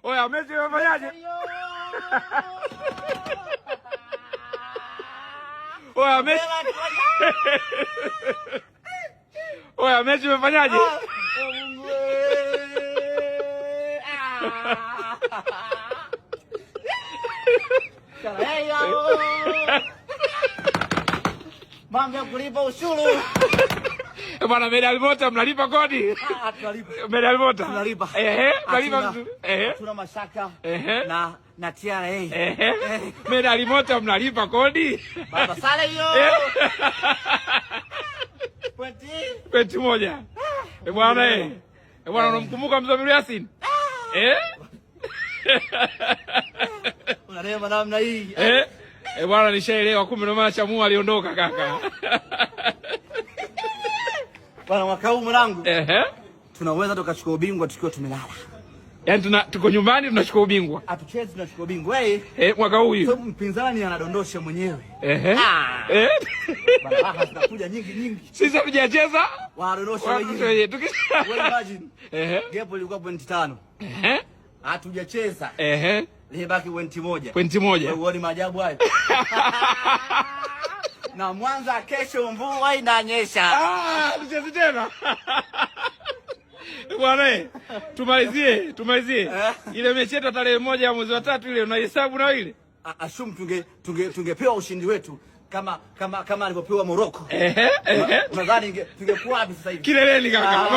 Oya, Messi umefanyaje? Oya, Messi. Oya, Messi umefanyaje? Mambo ya kulipa ushuru. Bwana Medal Mota mnalipa kodi? Tunalipa. Medal Mota. Tunalipa. Mnalipa vizuri. Tuna mashaka. Na TRA. Medal Mota mnalipa kodi? Baba sale hiyo. Pointi moja. Bwana bwana unamkumbuka Mzamiru Yasin? Unarema namna hii. Bwana nishaelewa kumbe ndo maana Chamua aliondoka kaka. Bwana mwaka huu mwanangu. Tunaweza tukachukua ubingwa tukiwa tumelala. Yaani tuko nyumbani tunachukua ubingwa. Hatuchezi tunachukua ubingwa. Mwaka huu hiyo. Sababu mpinzani anadondosha mwenyewe. Bwana raha zinakuja nyingi. Sisi hatujacheza. Wanadondosha wenyewe. Wewe imagine. Gap ilikuwa pointi 5. Hatujacheza. Libaki pointi moja. Pointi moja. Wewe uone maajabu hayo. Na Mwanza kesho mvua inanyesha. Tucheze tena. Bwana tumalizie. Ile mechi yetu tarehe 1 ya mwezi wa 3 ile unahesabu na ile? Ashum tungepewa ushindi wetu kama alivyopewa Morocco. Unadhani tungekuwa wapi sasa hivi? Kileleni kaka.